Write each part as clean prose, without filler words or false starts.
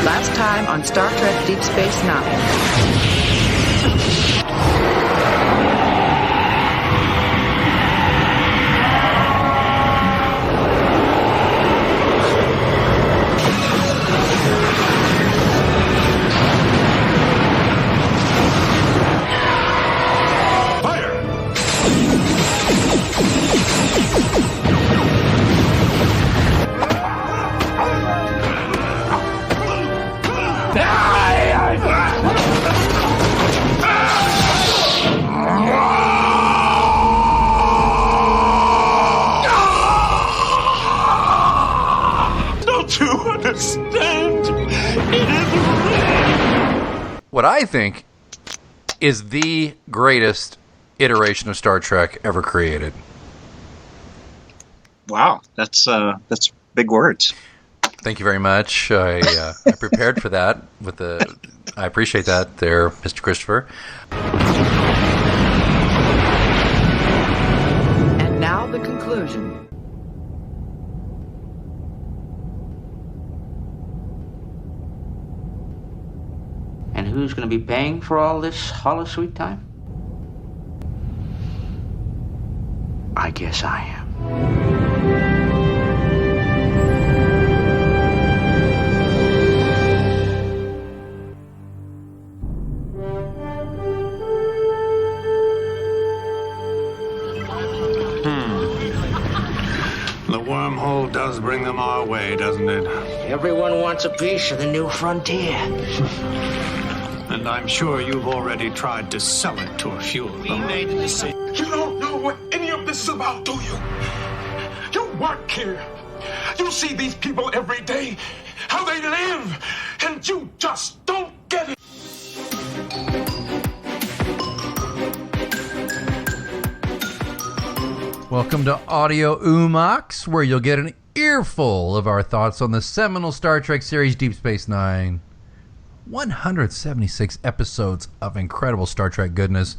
Last time on Star Trek Deep Space Nine. What I think is the greatest iteration of Star Trek ever created. Wow, that's big words. Thank you very much. I prepared for that. I appreciate that, there, Mr. Christopher. And now the conclusion. And who's going to be paying for all this holosuite time? I guess I am. The wormhole does bring them our way, doesn't it? Everyone wants a piece of the new frontier. And I'm sure you've already tried to sell it to a few of them. You don't know what any of this is about, do you? You work here. You see these people every day, how they live, and you just don't get it. Welcome to Audio Umox, where you'll get an earful of our thoughts on the seminal Star Trek series Deep Space Nine. 176 episodes of incredible Star Trek goodness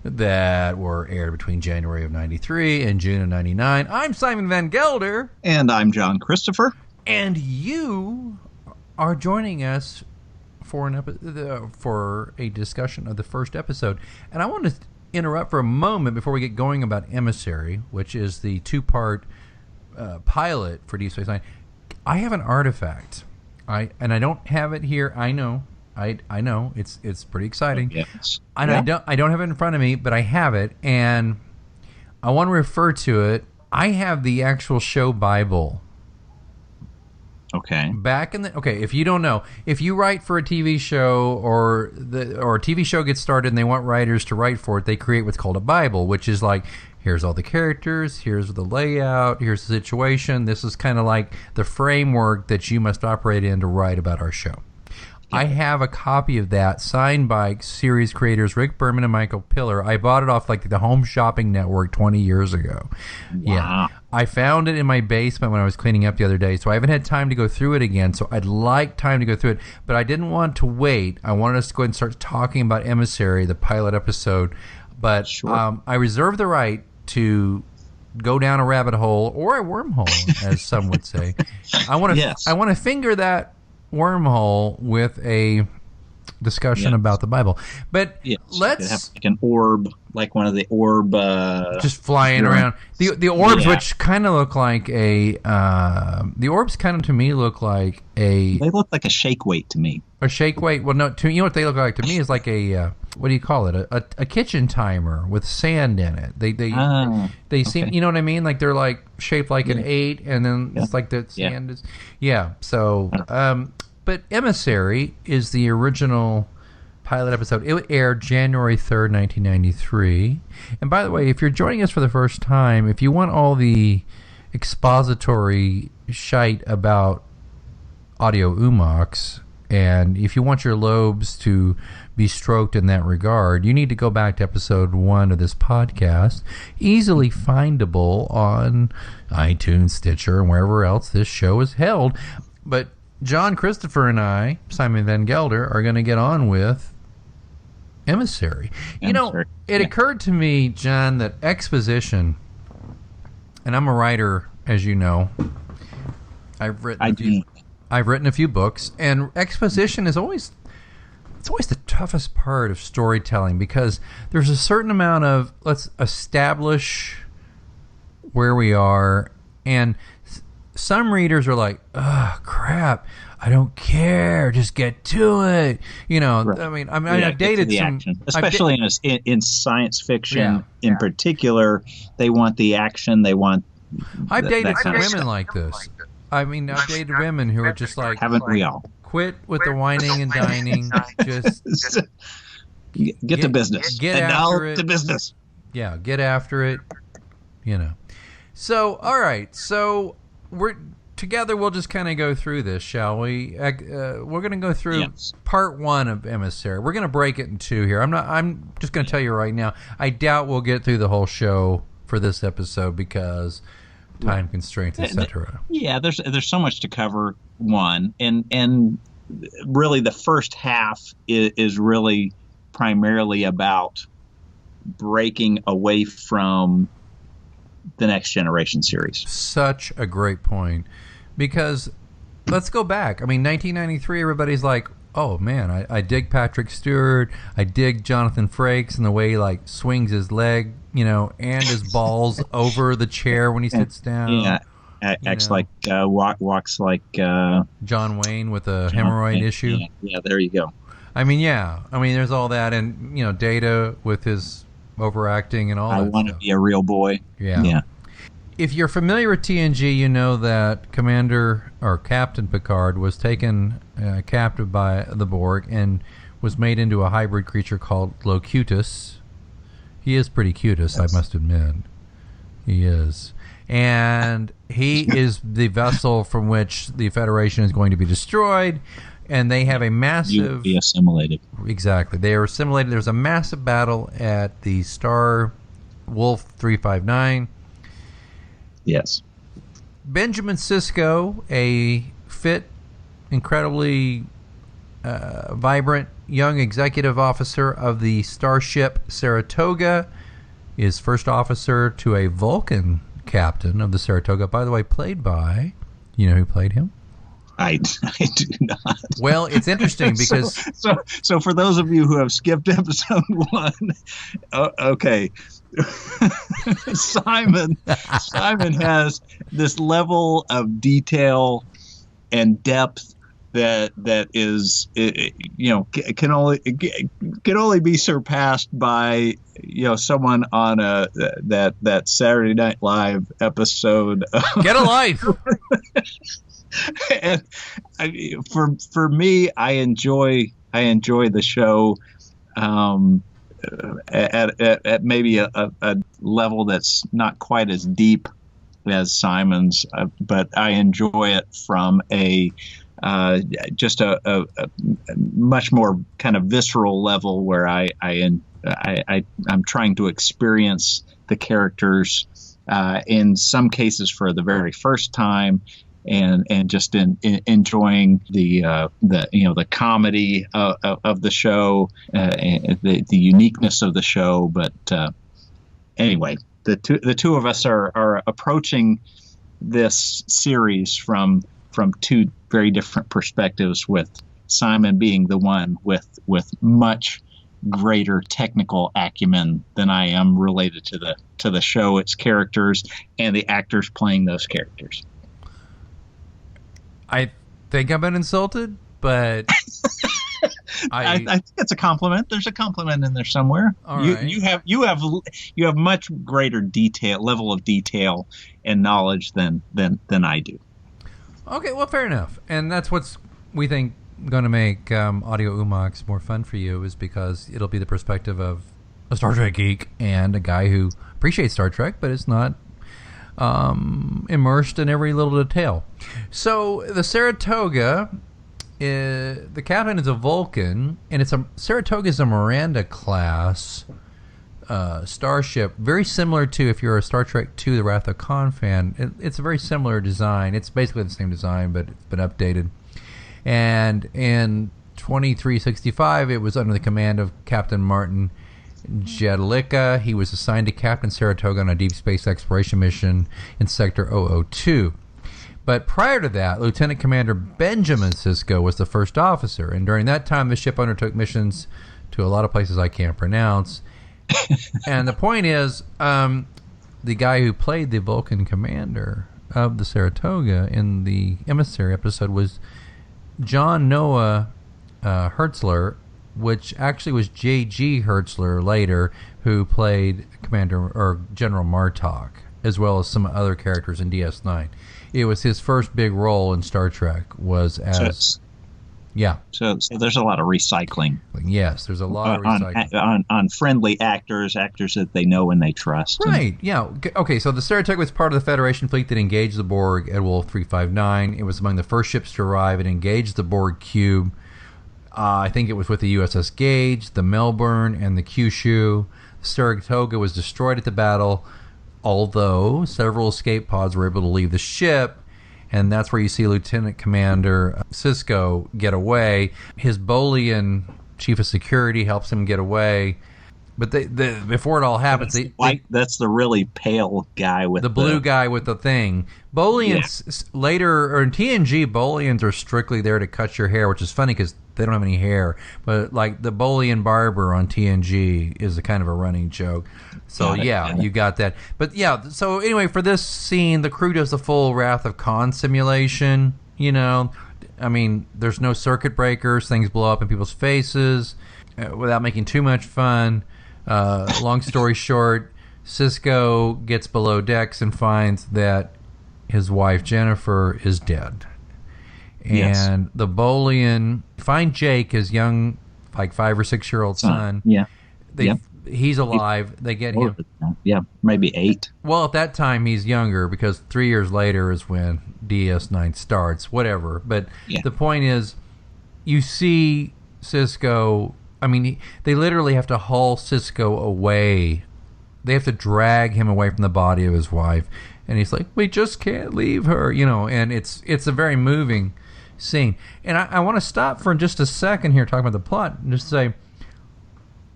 that were aired between January of 93 and June of 99. I'm Simon Van Gelder. And I'm John Christopher. And you are joining us for a discussion of the first episode. And I want to interrupt for a moment before we get going about Emissary, which is the two-part pilot for Deep Space Nine. I have an artifact. I don't have it here. I know. I know. It's pretty exciting. Yes. And yeah. I don't have it in front of me, but I have it, and I want to refer to it. I have the actual show Bible. Okay. If you don't know, if you write for a TV show or a TV show gets started and they want writers to write for it, they create what's called a Bible, which is like, here's all the characters, here's the layout, here's the situation. This is kind of like the framework that you must operate in to write about our show. I have a copy of that signed by series creators Rick Berman and Michael Piller. I bought it off like the Home Shopping Network 20 years ago. Wow. Yeah. I found it in my basement when I was cleaning up the other day, so I haven't had time to go through it again, so I'd like time to go through it, but I didn't want to wait. I wanted us to go ahead and start talking about Emissary, the pilot episode, but sure. I reserve the right to go down a rabbit hole or a wormhole, as some would say. I want to finger that wormhole with a discussion about the Bible, but let's have like an orb, like one of the orb just flying around. The orbs, which kind of look like the orbs kind of to me look like they look like a shake weight to me. A shake weight? Well, no. You know what they look like to me is like a what do you call it? A kitchen timer with sand in it. They seem, you know what I mean? Like they're like shaped like an 8, and then it's like the sand is. Yeah. So, but Emissary is the original pilot episode. It aired January 3rd, 1993. And by the way, if you're joining us for the first time, if you want all the expository shite about Audio Umox, and if you want your lobes to be stroked in that regard, you need to go back to episode 1 of this podcast, easily findable on iTunes, Stitcher, and wherever else this show is held. But John Christopher and I, Simon Van Gelder, are going to get on with Emissary. You know, it occurred to me, John, that exposition, and I'm a writer, as you know. I've written I've written a few books, and exposition is always the toughest part of storytelling, because there's a certain amount of let's establish where we are, and some readers are like, oh crap, I don't care, just get to it. Right. I mean, I've dated some action. Especially in science fiction in particular, they want the action, they want I've dated some women like this. I mean, I've dated women who are just like, haven't we all? Quit with the whining and dining. Just get to business. Get after it. To business. Yeah, get after it. So, all right. So we're together. We'll just kind of go through this, shall we? We're going to go through part 1 of Emissary. We're going to break it in 2 here. I'm just going to tell you right now. I doubt we'll get through the whole show for this episode because time constraints, etc. Yeah, there's so much to cover. One and really the first half is really primarily about breaking away from the Next Generation series. Such a great point, because let's go back. I mean, 1993. Everybody's like, "Oh man, I dig Patrick Stewart. I dig Jonathan Frakes and the way he like swings his leg, and his balls over the chair when he sits down." Yeah. Acts like walks like John Wayne with a hemorrhoid issue. Yeah, there you go. I mean, there's all that, and Data with his overacting and all that. I want to be a real boy. Yeah. If you're familiar with TNG, you know that Captain Picard was taken captive by the Borg and was made into a hybrid creature called Locutus. He is pretty cutest, I must admit. He is. And he is the vessel from which the Federation is going to be destroyed, and they have a massive... Be assimilated. Exactly. They are assimilated. There's a massive battle at the Star Wolf 359. Yes. Benjamin Sisko, a fit, incredibly vibrant young executive officer of the starship Saratoga, is first officer to a Vulcan captain of the Saratoga, by the way, played by, who played him? I do not. Well, it's interesting because so for those of you who have skipped episode 1, okay, Simon has this level of detail and depth that is can only be surpassed by someone on that Saturday Night Live episode. Get a life. And for me, I enjoy the show at maybe a level that's not quite as deep as Simon's, but I enjoy it from a much more kind of visceral level where I'm trying to experience the characters in some cases for the very first time, and just enjoying the comedy of the show, and the uniqueness of the show. But anyway, the two of us are approaching this series from 2 very different perspectives, with Simon being the one with much greater technical acumen than I am related to the show, its characters, and the actors playing those characters. I think I've been insulted, but I think it's a compliment. There's a compliment in there somewhere. All right. You have much greater level of detail and knowledge than I do. Okay, well, fair enough. And that's what's, we think, going to make Audio Umox more fun for you, is because it'll be the perspective of a Star Trek geek and a guy who appreciates Star Trek, but is not immersed in every little detail. So the Saratoga, the captain is a Vulcan, and Saratoga is a Miranda class starship, very similar to, if you're a Star Trek II The Wrath of Khan fan, it's a very similar design. It's basically the same design, but it's been updated. And in 2365, it was under the command of Captain Martin Jedlicka. He was assigned to Captain Saratoga on a deep space exploration mission in Sector 002. But prior to that, Lieutenant Commander Benjamin Sisko was the first officer, and during that time, the ship undertook missions to a lot of places I can't pronounce. And the point is, the guy who played the Vulcan commander of the Saratoga in the Emissary episode was John Noah Hertzler, which actually was J.G. Hertzler later, who played Commander or General Martok, as well as some other characters in DS9. It was his first big role in Star Trek. Was as So there's a lot of recycling. Yes, there's a lot of recycling on friendly actors that they know and they trust. Right. Yeah. Okay. So the Saratoga was part of the Federation fleet that engaged the Borg at Wolf 359. It was among the first ships to arrive and engage the Borg cube. I think it was with the USS Gage, the Melbourne, and the Kyushu. Saratoga was destroyed at the battle, although several escape pods were able to leave the ship, and that's where you see Lieutenant Commander Sisko get away. His Bolian chief of security helps him get away, but before it all happens, that's the really pale guy with the blue guy with the thing. Bolians later, or in TNG, Bolians are strictly there to cut your hair, which is funny because they don't have any hair. But like the Bolian barber on TNG is a kind of a running joke. So you got that. But so anyway, for this scene, the crew does the full Wrath of Khan simulation. You know, I mean, there's no circuit breakers. Things blow up in people's faces without making too much fun. Long story short, Sisko gets below decks and finds that his wife Jennifer is dead. And the Bolian find Jake, his young, like 5 or 6 year old son. He's alive. They get him. Maybe 8. Well, at that time he's younger because 3 years later is when DS9 starts. Whatever. But the point is, you see Sisko. I mean, they literally have to haul Sisko away. They have to drag him away from the body of his wife, and he's like, "We just can't leave her," you know. And it's a very moving scene. And I want to stop for just a second here talking about the plot and just say,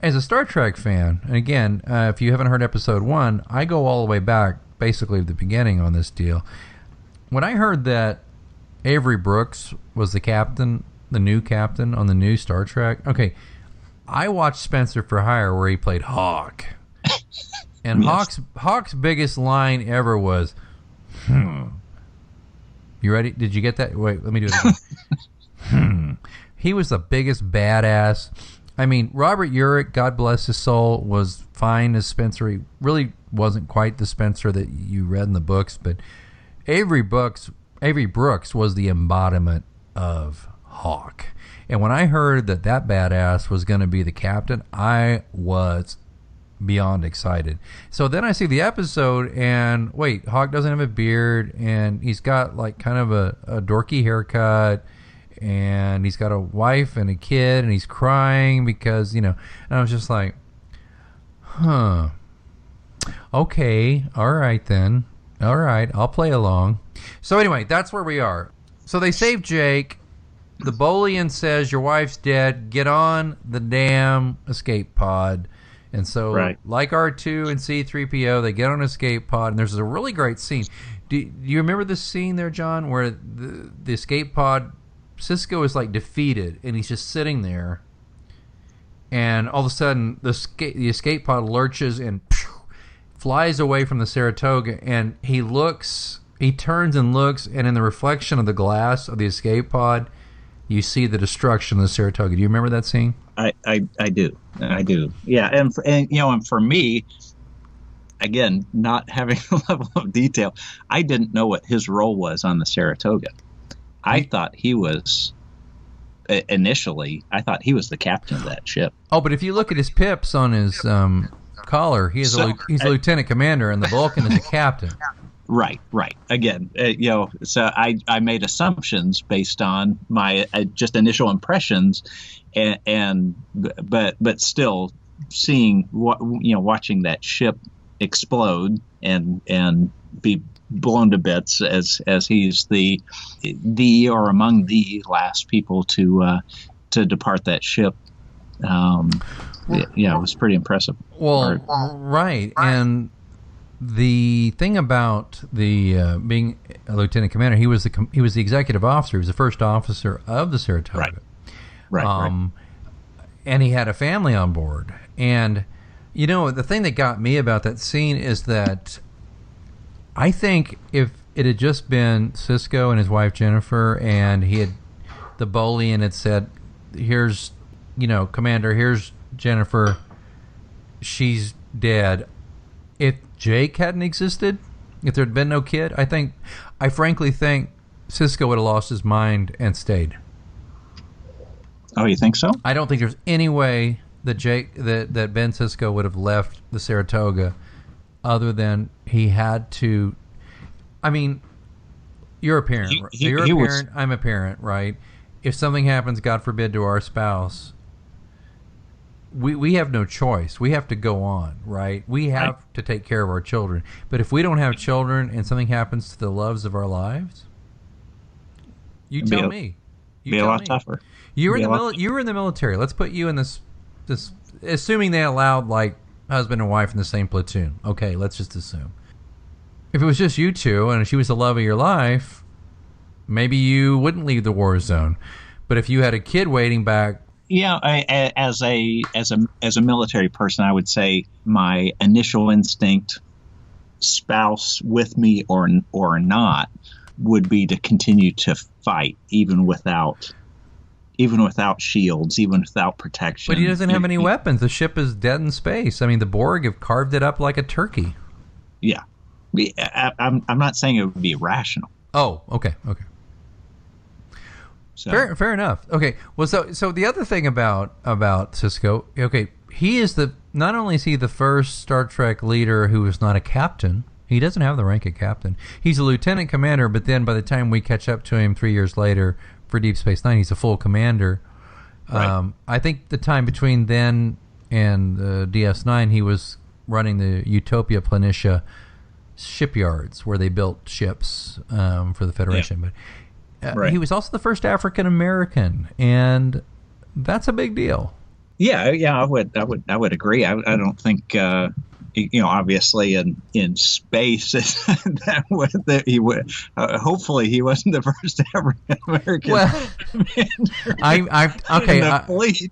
as a Star Trek fan, and again, if you haven't heard episode 1, I go all the way back basically to the beginning on this deal. When I heard that Avery Brooks was the captain, the new captain on the new Star Trek, okay, I watched Spencer for Hire where he played Hawk. And Hawk's biggest line ever was, You ready? Did you get that? Wait, let me do it again. He was the biggest badass. I mean, Robert Urich, God bless his soul, was fine as Spencer. He really wasn't quite the Spencer that you read in the books, but Avery Brooks was the embodiment of Hawk. And when I heard that badass was going to be the captain, I was beyond excited. So then I see the episode, and wait, Hawk doesn't have a beard, and he's got like kind of a dorky haircut, and he's got a wife and a kid, and he's crying because, and I was just like, okay, all right then, all right, I'll play along. So anyway, that's where we are. So they save Jake. The Bolian says, your wife's dead, get on the damn escape pod. And so, like R2 and C-3PO, they get on an escape pod, and there's a really great scene. Do you remember this scene there, John, where the escape pod, Sisko is like defeated, and he's just sitting there, and all of a sudden the escape pod lurches and flies away from the Saratoga, and he turns and looks, and in the reflection of the glass of the escape pod, you see the destruction of the Saratoga. Do you remember that scene? I do. Yeah, and for me, again, not having a level of detail, I didn't know what his role was on the Saratoga. I thought he was initially. I thought he was the captain of that ship. Oh, but if you look at his pips on his collar, he's a lieutenant commander, and the Vulcan is a captain. Right. Again, so I made assumptions based on my just initial impressions, but still seeing watching that ship explode and be blown to bits as he's the or among the last people to depart that ship. It was pretty impressive. Well, right, and the thing about the being a lieutenant commander, he was the executive officer. He was the first officer of the Saratoga. Right. And he had a family on board. And the thing that got me about that scene is that I think if it had just been Sisko and his wife Jennifer, and he had the Bolian had said, "Here's, Commander, here's Jennifer. She's dead." If Jake hadn't existed, if there had been no kid, I frankly think Sisko would have lost his mind and stayed. Oh, you think so? I don't think there's any way that that Ben Sisko would have left the Saratoga, other than he had to. I mean, you're a parent. You're a parent. I'm a parent, right? If something happens, God forbid, to our spouse, we have no choice. We have to go on, right? We have to take care of our children. But if we don't have children and something happens to the loves of our lives, you tell me. Be a lot tougher. You were in the military. Let's put you in this. Assuming they allowed like husband and wife in the same platoon. Okay, let's just assume. If it was just you two and she was the love of your life, maybe you wouldn't leave the war zone. But if you had a kid waiting back. Yeah, as a military person, I would say my initial instinct, spouse with me or not, would be to continue to fight, even without shields, even without protection. But he doesn't have any weapons. The ship is dead in space. I mean, the Borg have carved it up like a turkey. Yeah, I'm not saying it would be irrational. Oh, okay. So. Fair enough. Okay. Well, so the other thing about Sisko, okay, he is not only is he the first Star Trek leader who is not a captain. He doesn't have the rank of captain. He's a lieutenant commander, but then by the time we catch up to him 3 years later for Deep Space Nine, he's a full commander. Right. I think the time between then and DS9, he was running the Utopia Planitia shipyards where they built ships for the Federation. Yeah. But he was also the first African American, and that's a big deal. Yeah, I would agree. I don't think obviously in space that he would. Hopefully, he wasn't the first African American. Well, in the fleet.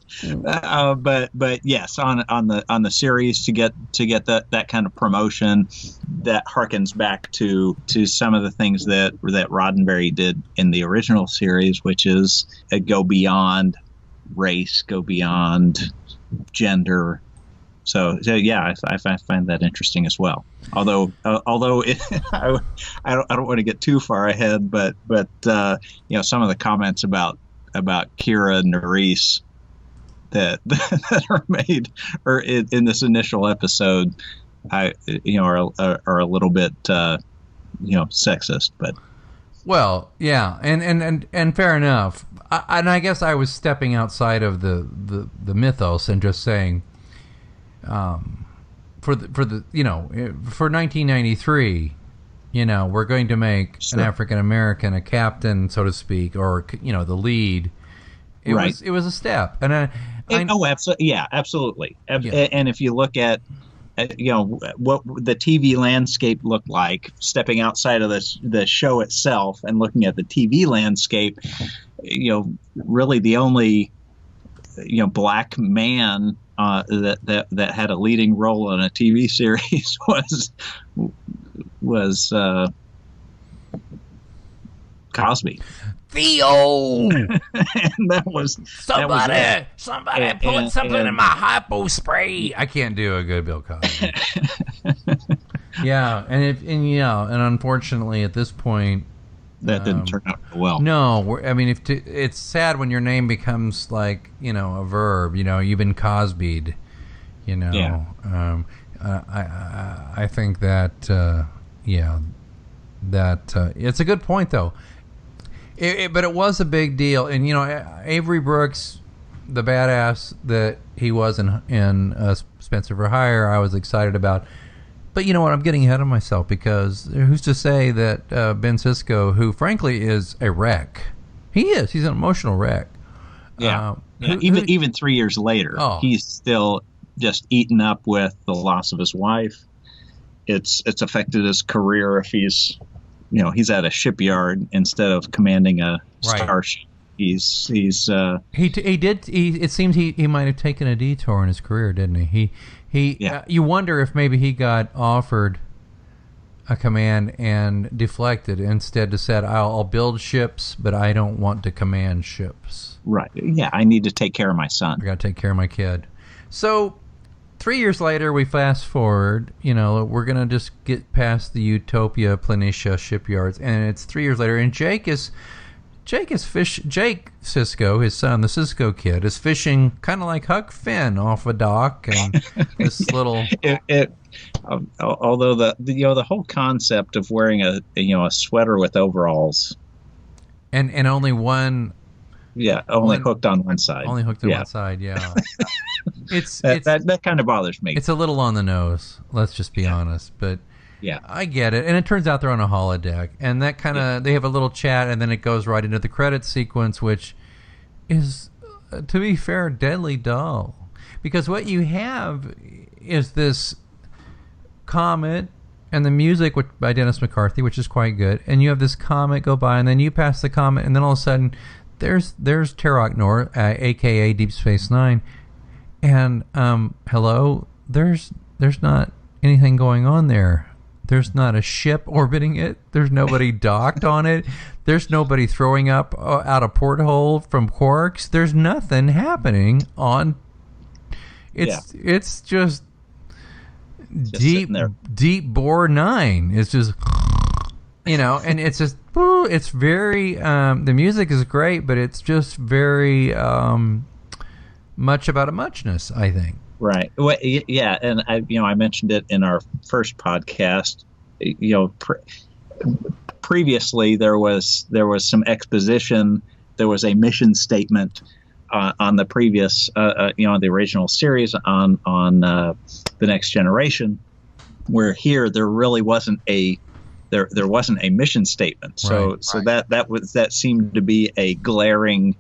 But yes, on the series to get that kind of promotion, that harkens back to some of the things that Roddenberry did in the original series, which is go beyond race, go beyond gender. So yeah, I find that interesting as well. Although I don't want to get too far ahead, but some of the comments about Kira and Nerys that are made or in this initial episode, are a little bit sexist, but. Well, yeah, and fair enough. I guess I was stepping outside of the mythos and just saying, for 1993, we're going to make an African American a captain, so to speak, or the lead. It was a step, and absolutely. And if you look at what the TV landscape looked like, stepping outside of the show itself and looking at the TV landscape, really the only black man that had a leading role in a TV series was Cosby. Theo! And that was somebody put something in my hypo spray. I can't do a good Bill Cosby. Yeah, and unfortunately at this point that didn't turn out well. No, it's sad when your name becomes like a verb. You've been Cosby'd. Yeah. I think that it's a good point though. But it was a big deal, and Avery Brooks, the badass that he was in Spencer for Hire, I was excited about. But you know what? I'm getting ahead of myself, because who's to say that Ben Sisko, who frankly is a wreck, he's an emotional wreck. Yeah. Even 3 years later, he's still just eaten up with the loss of his wife, it's affected his career if he's at a shipyard instead of commanding a starship. It seems he might have taken a detour in his career, didn't he? You wonder if maybe he got offered a command and deflected, instead said, I'll build ships, but I don't want to command ships. Right. Yeah, I need to take care of my son. I got to take care of my kid. So 3 years later, we fast forward. We're going to just get past the Utopia Planitia shipyards, and it's 3 years later, and Jake Sisko, his son, the Sisko kid, is fishing kind of like Huck Finn off a dock, and this little. Although the whole concept of wearing a sweater with overalls, and only one. Yeah, only hooked on one side. Only hooked on one side. Yeah. That kind of bothers me. It's a little on the nose. Let's just be honest, but. Yeah, I get it. And it turns out they're on a holodeck. And that kind of, they have a little chat, and then it goes right into the credits sequence, which is, to be fair, deadly dull. Because what you have is this comet and the music by Dennis McCarthy, which is quite good. And you have this comet go by, and then you pass the comet, and then all of a sudden, there's Terracnor, a.k.a. Deep Space Nine. And, hello, there's not anything going on there. There's not a ship orbiting it. There's nobody docked on it. There's nobody throwing up out a porthole from quarks. There's nothing happening on. It's just deep bore 9. It's just and it's just it's very the music is great, but it's just very much about a muchness, I think. Right. Well, yeah, and I mentioned it in our first podcast. Previously there was some exposition. There was a mission statement on the previous, the original series on the Next Generation, where here there really wasn't a mission statement. So that seemed to be a glaring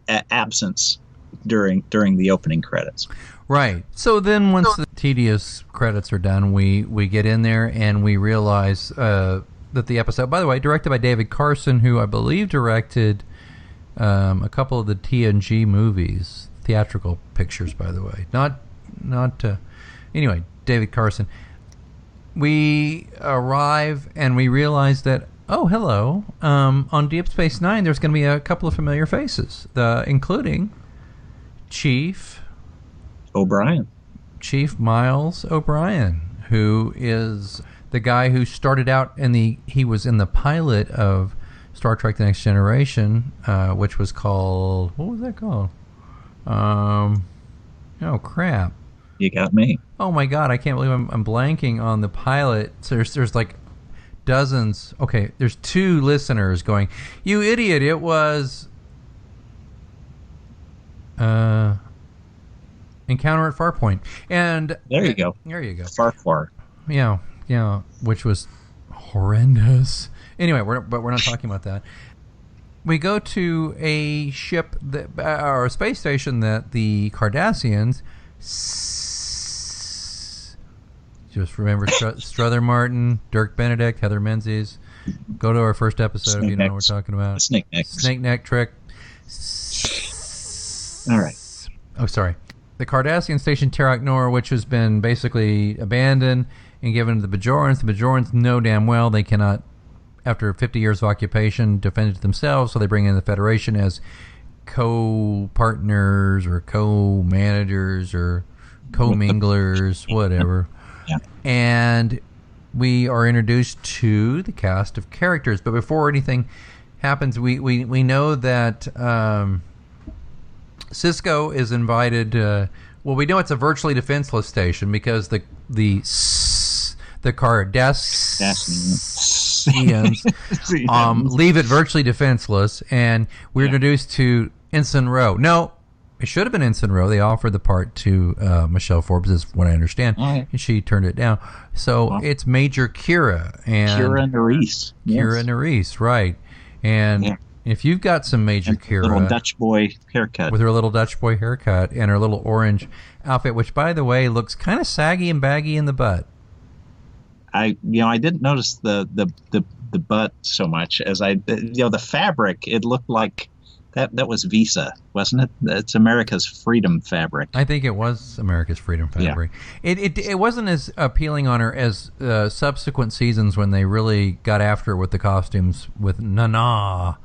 absence during the opening credits. Right. So then once the tedious credits are done, we get in there and we realize that the episode, by the way, directed by David Carson, who I believe directed a couple of the TNG movies, theatrical pictures, by the way. Anyway, David Carson. We arrive and we realize that, oh, hello, on Deep Space Nine there's going to be a couple of familiar faces, including Chief Miles O'Brien, who is the guy who started out he was in the pilot of Star Trek The Next Generation, which was called, what was that called? Oh crap. You got me. Oh my god, I can't believe I'm blanking on the pilot. So there's like dozens. Okay, there's 2 listeners going, you idiot, it was Encounter at Farpoint. And there you go. Far. Yeah, which was horrendous. Anyway, we're not talking about that. We go to a ship or a space station that the Cardassians. Just remember Strother Martin, Dirk Benedict, Heather Menzies. Go to our first episode if you don't know what we're talking about. Snake neck trick. All right. Oh, sorry. The Cardassian station Terracnor, which has been basically abandoned and given to the Bajorans. The Bajorans know damn well they cannot, after 50 years of occupation, defend it themselves, so they bring in the Federation as co-partners or co-managers or co-minglers, whatever. Yeah. And we are introduced to the cast of characters. But before anything happens, we know that Sisko is invited. Well, we know it's a virtually defenseless station because the Cardassians leave it virtually defenseless, and we're introduced to Ensign Rowe. No, it should have been Ensign Rowe. They offered the part to Michelle Forbes, is what I understand, and she turned it down. So it's Major Kira and Kira Nerys. Kira Nerys, right? And if you've got some Major Kira, little Dutch boy haircut, with her little Dutch boy haircut and her little orange outfit, which by the way looks kind of saggy and baggy in the butt. I didn't notice the butt so much as the fabric. It looked like that was Visa, wasn't it? It's America's Freedom fabric. I think it was America's Freedom fabric. Yeah. It wasn't as appealing on her as subsequent seasons when they really got after it with the costumes with Nana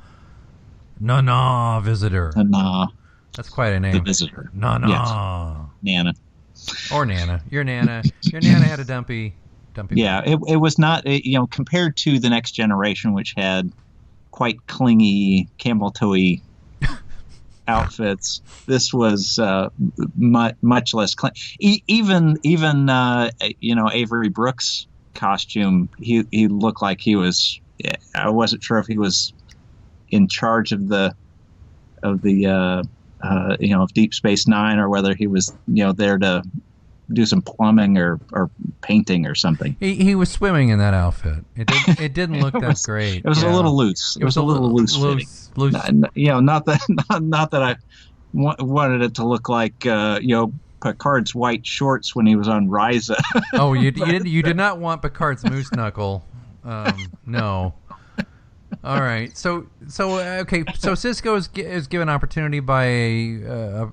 Visitor. Nana. That's quite a name. The Visitor. Nana. Yes. Nana. Or Nana. Your Nana. Your Nana had a dumpy. Yeah, it was not, compared to The Next Generation, which had quite clingy, camel-toe-y outfits. This was much less clean. Even Avery Brooks' costume, he looked like he was. I wasn't sure if he was in charge of of Deep Space Nine, or whether he was there to do some plumbing or painting or something. He was swimming in that outfit. It didn't look that great. It was a little loose. It was a little loose. Loose. Not that I wanted it to look like Picard's white shorts when he was on Ryza. Oh, you did not want Picard's moose knuckle. No. All right. So Sisko is given opportunity by a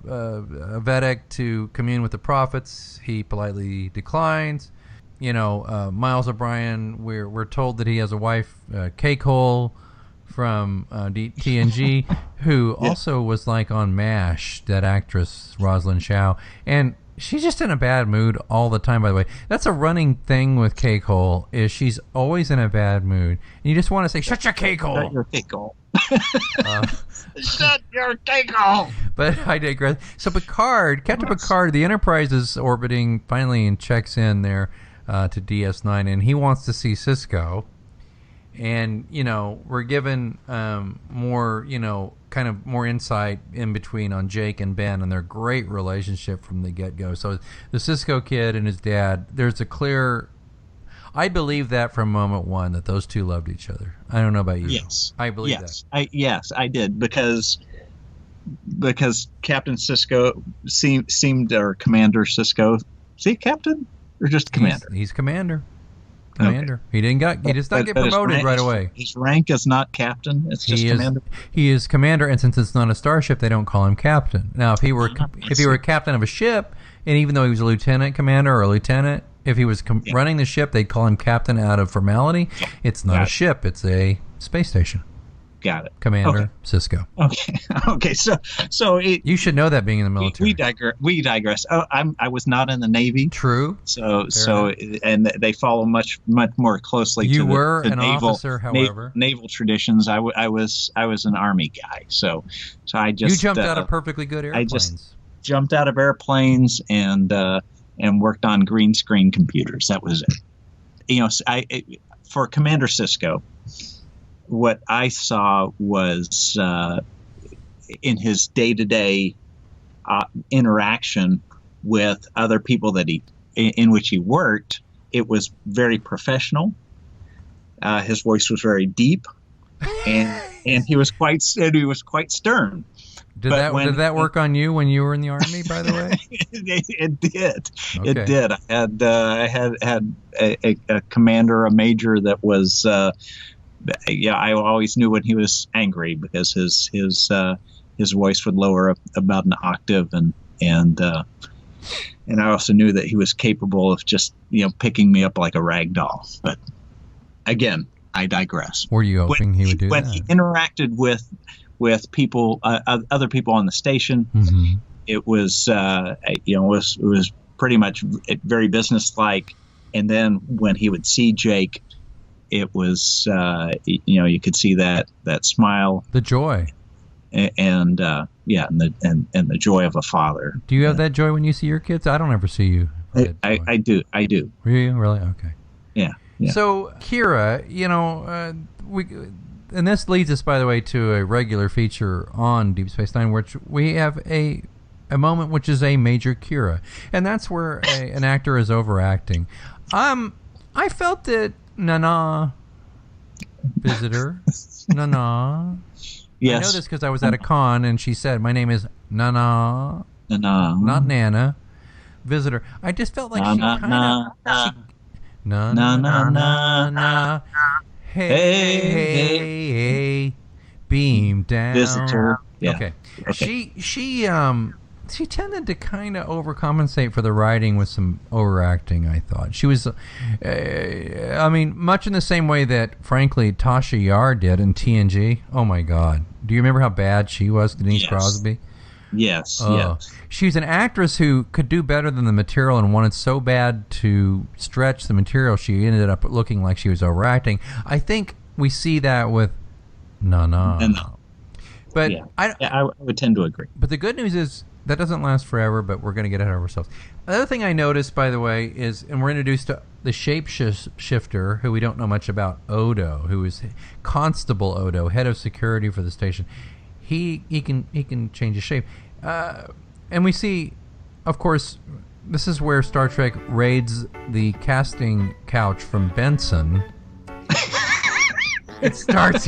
Vedek to commune with the prophets. He politely declines. Miles O'Brien. We're told that he has a wife, Cake Hole, from TNG, who also was like on MASH. That actress Rosalind Shaw, and she's just in a bad mood all the time, by the way. That's a running thing with Cake Hole, is she's always in a bad mood. And you just want to say, shut your cake hole. Shut your cake hole. Shut your cake hole. But I digress. So Captain Picard, the Enterprise is orbiting finally and checks in there to DS9, and he wants to see Sisko. And, we're given more, kind of more insight in between on Jake and Ben and their great relationship from the get-go. So the Sisko kid and his dad, there's a clear... I believe that from moment one, that those two loved each other. I don't know about you. Yes. I believe that. Yes, I did, because Captain Sisko seemed, or Commander Sisko... Is he Captain? Or just Commander? He's Commander. Commander. Okay. He does not get promoted right away. His rank is not captain. It's just commander. He is commander, and since it's not a starship, they don't call him captain. Now, if he were captain of a ship, and even though he was a lieutenant commander or a lieutenant, if he was running the ship, they'd call him captain out of formality. It's not a ship; it's a space station. Got it. Commander Sisko. Okay. So you should know that, being in the military. We digress. Oh, I was not in the Navy. True. And they follow much more closely. You to were the an naval, officer, however. Naval traditions. I was an Army guy. So I just jumped out of perfectly good airplanes. I just jumped out of airplanes and worked on green screen computers. That was it. For Commander Sisko, what I saw was in his day-to-day interaction with other people in which he worked, it was very professional. His voice was very deep, and he was quite stern. Did that work on you when you were in the Army, by the way? It did. Okay. It did. I had a commander, a major that was. I always knew when he was angry, because his voice would lower about an octave, and I also knew that he was capable of just picking me up like a rag doll. But again, I digress. Were you hoping he would do when that? He interacted with people, other people on the station, mm-hmm. It was it was pretty much very businesslike. And then when he would see Jake, it was you could see that smile, the joy, and the joy of a father. Do you have that joy when you see your kids? I don't ever see you. I do. Really? Okay. Yeah. So Kira, and this leads us, by the way, to a regular feature on Deep Space Nine, which we have a moment which is a major Kira, and that's where an actor is overacting. I felt that Nana Visitor, Nana. Yes. I know this because I was at a con and she said, "My name is Nana, Nana, not Nana Visitor." I just felt like she kind of. Na na na na na. Hey, beam down. Visitor. Yeah. Okay. She tended to kind of overcompensate for the writing with some overacting, I thought. She was, much in the same way that, frankly, Tasha Yar did in TNG. Oh, my God. Do you remember how bad she was, Denise Crosby? Yes, yes. She's an actress who could do better than the material and wanted so bad to stretch the material, she ended up looking like she was overacting. I think we see that with Nana. No. But I would tend to agree. But the good news is, that doesn't last forever, but we're going to get ahead of ourselves. Another thing I noticed, by the way, is, and we're introduced to the shapeshifter, who we don't know much about, Odo, who is Constable Odo, head of security for the station. He can change his shape. And we see, of course, this is where Star Trek raids the casting couch from Benson. It starts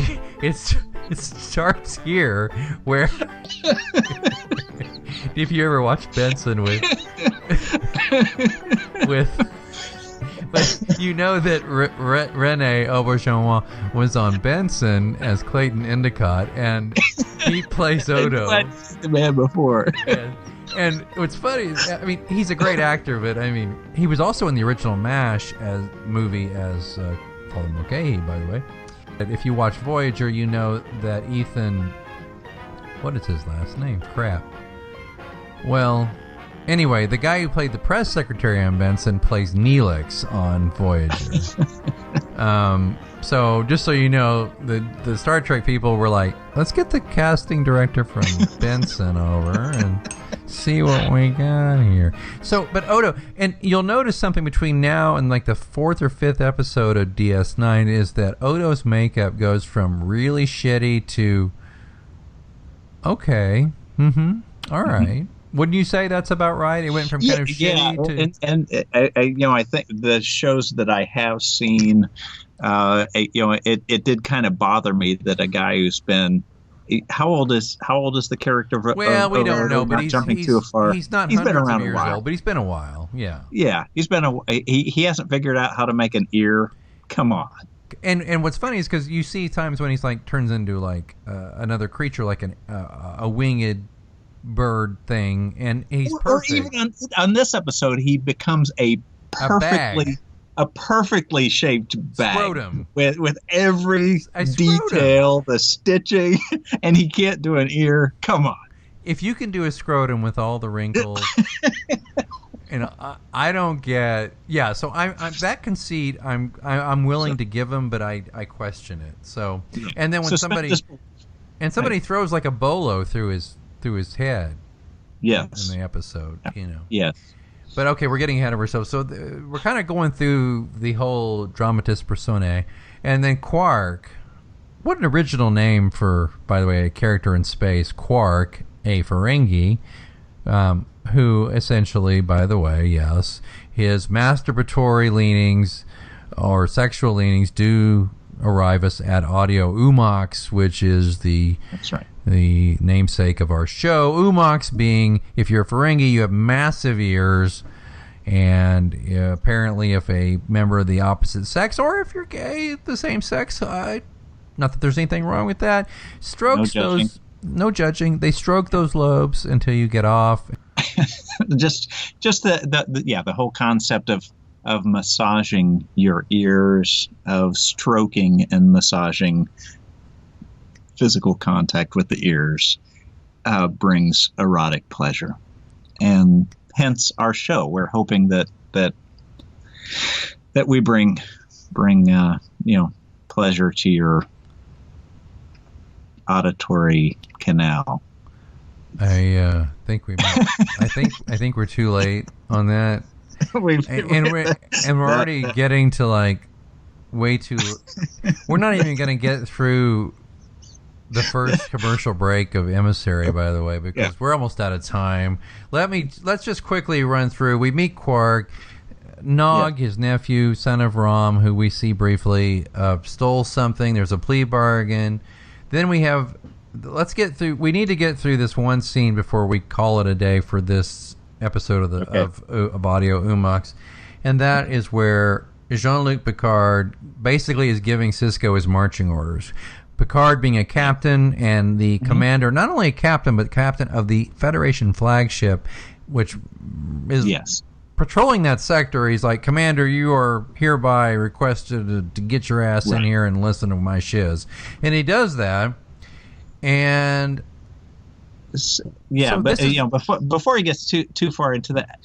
here, where... If you ever watched Benson but you know that Rene Auberjonois was on Benson as Clayton Endicott, and he plays Odo. The man before. And what's funny is, he's a great actor, but he was also in the original MASH movie as Paul Mulcahy, by the way. If you watch Voyager, you know that Ethan, what is his last name? Crap. Well, anyway, the guy who played the press secretary on Benson plays Neelix on Voyager. So, just so you know, the Star Trek people were like, let's get the casting director from Benson over and see what we got here. So, but Odo, and you'll notice something between now and like the 4th or 5th episode of DS9 is that Odo's makeup goes from really shitty to okay, all right. Wouldn't you say that's about right? It went from kind of shitty to... And I think the shows that I have seen, it did kind of bother me that a guy who's been... How old is the character? Well, we don't know, but he's too far. He's not he's been hundreds around of years a while. old, but he's been a while. Yeah. Yeah, he's been he hasn't figured out how to make an ear. Come on. And what's funny is because you see times when he's like turns into like another creature, like a winged bird thing, and he's perfect. Or even on this episode, he becomes a perfectly shaped bag scrotum. with every detail, the stitching, and he can't do an ear. Come on. If you can do a scrotum with all the wrinkles, and I don't get. Yeah, so I'm that conceit. I'm willing to give him, but I question it. So, and then when somebody throws like a bolo through his head. Yes. In the episode, Yes. But okay, we're getting ahead of ourselves. So we're kind of going through the whole dramatis personae, and then Quark. What an original name for, by the way, a character in space. Quark, a Ferengi, who essentially, by the way, yes, his masturbatory leanings or sexual leanings do arrive us at Audio Umox, which is That's right. the namesake of our show. Umox being, if you're a Ferengi, you have massive ears, and apparently if a member of the opposite sex, or if you're gay, the same sex, not that there's anything wrong with that, strokes no judging, they stroke those lobes until you get off. just the whole concept of massaging your ears, of stroking and massaging physical contact with the ears brings erotic pleasure, and hence our show. We're hoping that we bring pleasure to your auditory canal. I think we might. I think we're too late on that. We're already getting to like way too. We're not even going to get through the first commercial break of Emissary, by the way, because we're almost out of time. Let's just quickly run through. We meet Quark. Nog, his nephew, son of Rom, who we see briefly, stole something. There's a plea bargain. Then we have. Let's get through. We need to get through this one scene before we call it a day for this episode of Audio Umox, and that is where Jean-Luc Picard basically is giving Sisko his marching orders. Picard being a captain and the commander, not only a captain, but captain of the Federation flagship, which is patrolling that sector. He's like, Commander, you are hereby requested to get your ass in here and listen to my shiz. And he does that. And before he gets too far into that,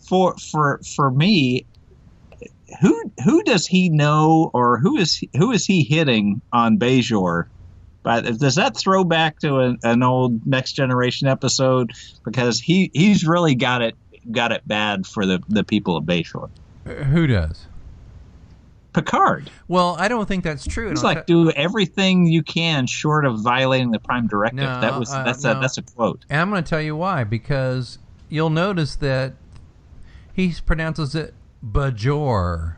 for me, who does he know, or who is he hitting on Bajor? But does that throw back to an old Next Generation episode? Because he's really got it bad for the people of Bajor. Who does? Picard. Well, I don't think that's true. He's like, do everything you can short of violating the Prime Directive. No, that's a quote. And I'm going to tell you why. Because you'll notice that he pronounces it Bajor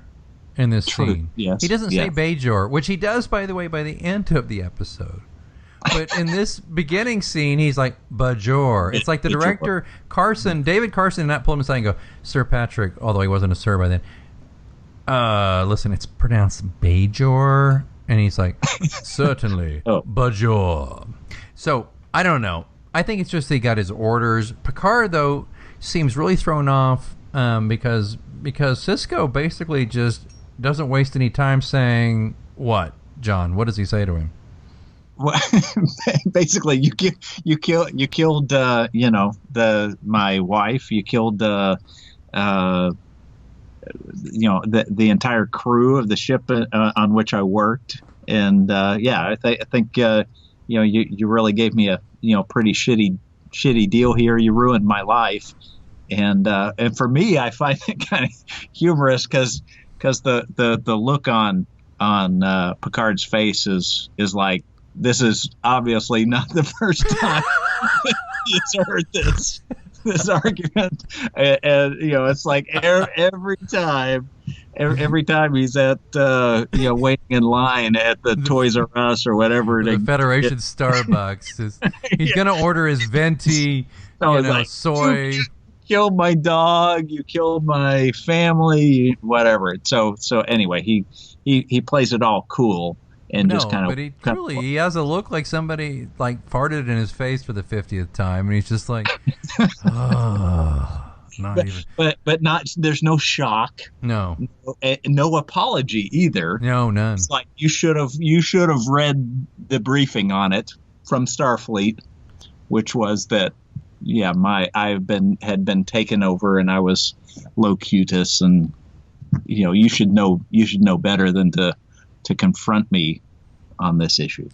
in this scene. Yes. He doesn't say Bajor, which he does, by the way, by the end of the episode. But in this beginning scene, he's like, Bajor. It's like the director, David Carson, not pull him aside and go, Sir Patrick, although he wasn't a sir by then, listen, it's pronounced Bajor. And he's like, certainly, Bajor. So, I don't know. I think it's just that he got his orders. Picard, though, seems really thrown off because Sisko basically just doesn't waste any time saying, what, John? What does he say to him? Well, basically, you killed my wife. You killed the entire crew of the ship on which I worked, and I think you really gave me a pretty shitty deal here. You ruined my life, and for me, I find it kind of humorous because the look on Picard's face is like, this is obviously not the first time he's heard this argument, and it's like every time he's at waiting in line at the Toys R Us or whatever, the Federation Starbucks, he's gonna order his venti, soy. You killed my dog, you killed my family, whatever. So anyway, he plays it all cool. And just kind of, but he has a look like somebody like farted in his face for the 50th time, and he's just like, but not. There's no shock. No apology either. No, none. It's like you should have read the briefing on it from Starfleet, which was that I had been taken over and I was Locutus, and you should know better than to confront me on this issue.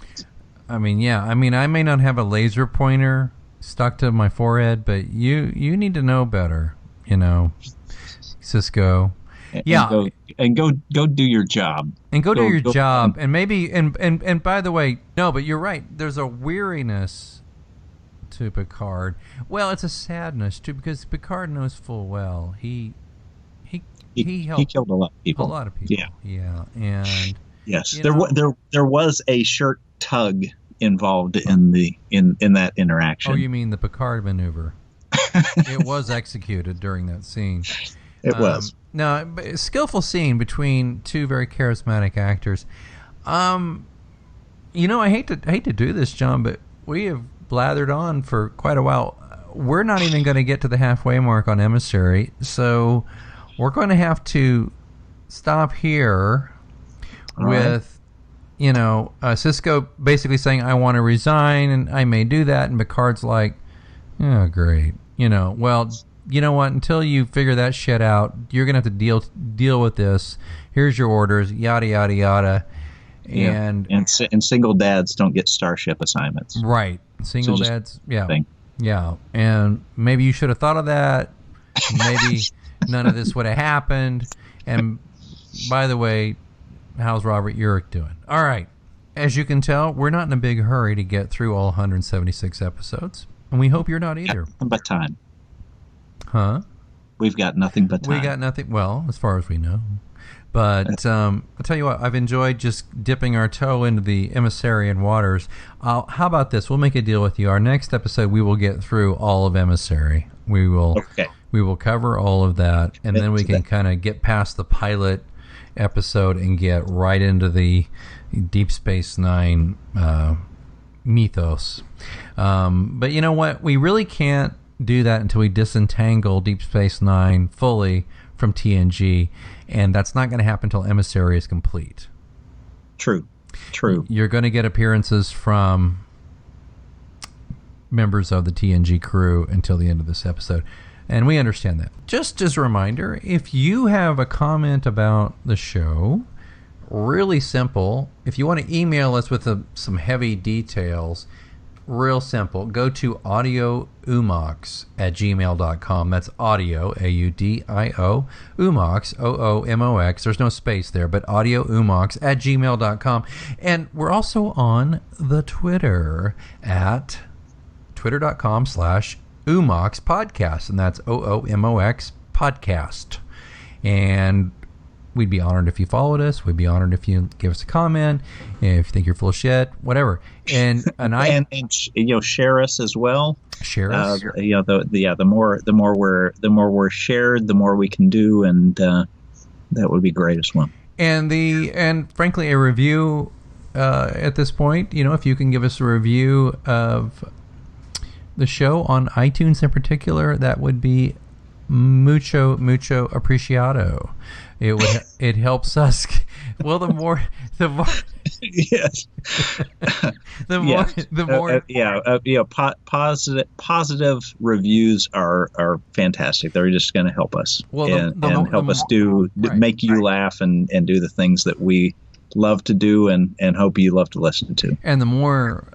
I mean, I may not have a laser pointer stuck to my forehead, but you need to know better, Sisko. And go do your job. And go do your job. And maybe and by the way, no, but you're right. There's a weariness to Picard. Well, it's a sadness too, because Picard knows full well he killed a lot of people. Yeah, and yes, there was a shirt tug involved in that interaction. Oh, you mean the Picard maneuver? It was executed during that scene. It was. No, a skillful scene between two very charismatic actors. I hate to do this, John, but we have blathered on for quite a while. We're not even going to get to the halfway mark on Emissary, so we're going to have to stop here. With, Sisko basically saying, I want to resign and I may do that. And Picard's like, oh, great. Well, you know what? Until you figure that shit out, you're going to have to deal with this. Here's your orders, yada, yada, yada. And single dads don't get starship assignments. Right. Single dads. Yeah. Yeah. And maybe you should have thought of that. Maybe none of this would have happened. And by the way, how's Robert Urich doing? All right. As you can tell, we're not in a big hurry to get through all 176 episodes. And we hope you're not either. Nothing but time. Huh? We've got nothing but time. We got nothing. Well, as far as we know. But I'll tell you what, I've enjoyed just dipping our toe into the Emissaryand waters. How about this? We'll make a deal with you. Our next episode, we will get through all of Emissary. We will We will cover all of that, and then we can kind of get past the pilot episode and get right into the Deep Space Nine mythos. But you know what? We really can't do that until we disentangle Deep Space Nine fully from TNG, and that's not going to happen until Emissary is complete. True. You're going to get appearances from members of the TNG crew until the end of this episode, and we understand that. Just as a reminder, if you have a comment about the show, really simple. If you want to email us with some heavy details, real simple. Go to audioumox@gmail.com. That's audio, AUDIO, umox, OOMOX. There's no space there, but audioumox@gmail.com. And we're also on the Twitter at twitter.com/Umox podcast, and that's OOMOX podcast. And we'd be honored if you followed us. We'd be honored if you give us a comment, if you think you're full of shit, whatever. And share us as well. Share us. The more we're shared, the more we can do, and that would be great as well. And frankly, a review at this point. If you can give us a review of the show on iTunes in particular, that would be mucho apreciado. It helps us. Well, the more yes, positive reviews are fantastic. They're just going to help us make you laugh and do the things that we love to do and hope you love to listen to. And the more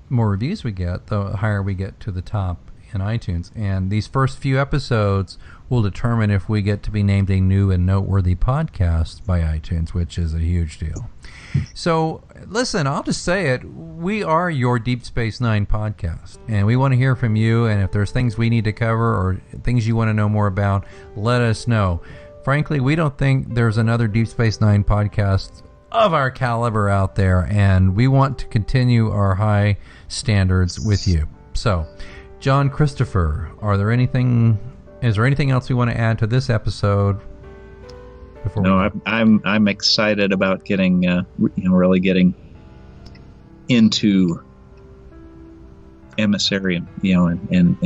reviews we get, the higher we get to the top in iTunes. And these first few episodes will determine if we get to be named a new and noteworthy podcast by iTunes, which is a huge deal. So, listen, I'll just say it. We are your Deep Space Nine podcast, and we want to hear from you. And if there's things we need to cover or things you want to know more about, let us know. Frankly, we don't think there's another Deep Space Nine podcast of our caliber out there, and we want to continue our high standards with you. So, John Christopher, is there anything else we want to add to this episode? I'm excited about getting really getting into Emissaryand, and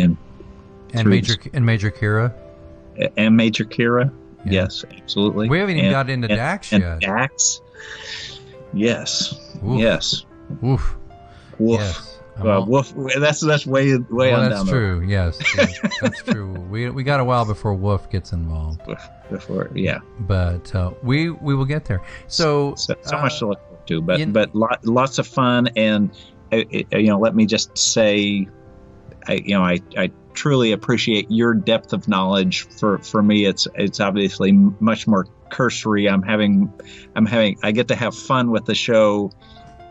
Major Kira. And Major Kira. Yeah. Yes, absolutely. We haven't even got into Dax yet. And Dax. Yes. Oof. Yes. Woof. Woof. Well, Woof. That's way on down. That's true. Yes, that's true. We got a while before Woof gets involved. Before, yeah. But we will get there. So much to look forward to. But lots of fun, and let me just say, I truly appreciate your depth of knowledge. For me, it's obviously much more cursory. I get to have fun with the show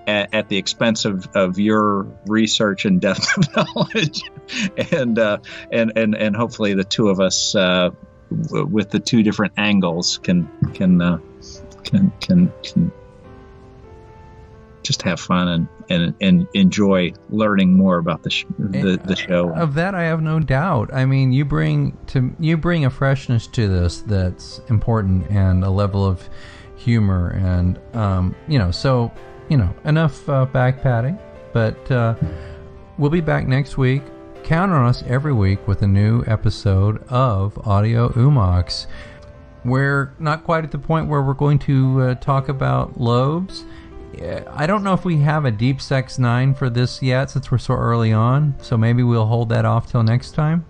at the expense of your research and depth of knowledge, and hopefully the two of us with the two different angles can just have fun and enjoy learning more about the show. Of that, I have no doubt. I mean, you bring a freshness to this that's important, and a level of humor, and enough back patting. But we'll be back next week. Count on us every week with a new episode of Audio Umox. We're not quite at the point where we're going to talk about lobes. I don't know if we have a Deep Sex 9 for this yet, since we're so early on, so maybe we'll hold that off till next time.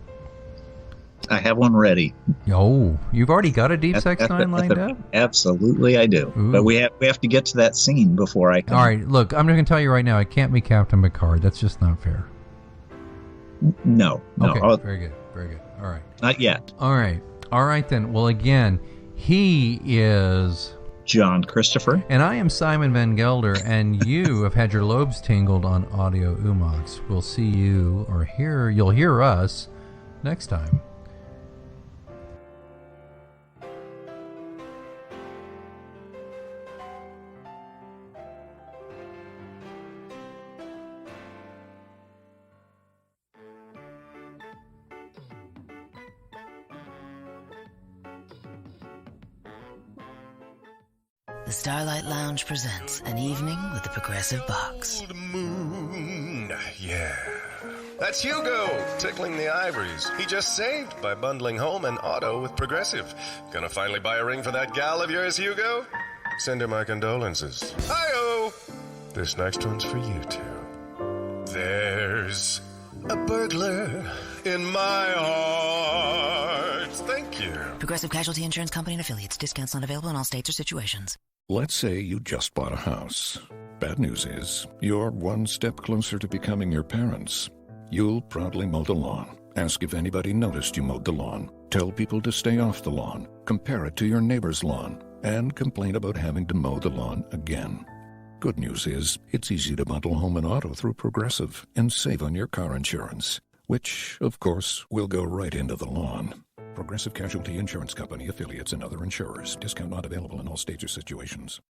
I have one ready. Oh, you've already got a Deep Sex 9 lined up? Absolutely, I do. Ooh. But we have to get to that scene before I can. All right, look, I'm going to tell you right now, it can't be Captain Picard. That's just not fair. No. Okay, very good. All right. Not yet. All right then. Well, again, he is John Christopher. And I am Simon Van Gelder, and you have had your lobes tingled on Audio Umox. We'll see you, you'll hear us next time. The Starlight Lounge presents An Evening with the Progressive Box. Old moon, yeah. That's Hugo, tickling the ivories. He just saved by bundling home and auto with Progressive. Gonna finally buy a ring for that gal of yours, Hugo? Send her my condolences. Hi-oh! This next one's for you two. There's a burglar in my heart. Thank you. Progressive Casualty Insurance Company and Affiliates. Discounts not available in all states or situations. Let's say you just bought a house. Bad news is, you're one step closer to becoming your parents. You'll proudly mow the lawn. Ask if anybody noticed you mowed the lawn. Tell people to stay off the lawn. Compare it to your neighbor's lawn. And complain about having to mow the lawn again. Good news is, it's easy to bundle home and auto through Progressive and save on your car insurance, which, of course, will go right into the lawn. Progressive Casualty Insurance Company, affiliates, and other insurers. Discount not available in all states or situations.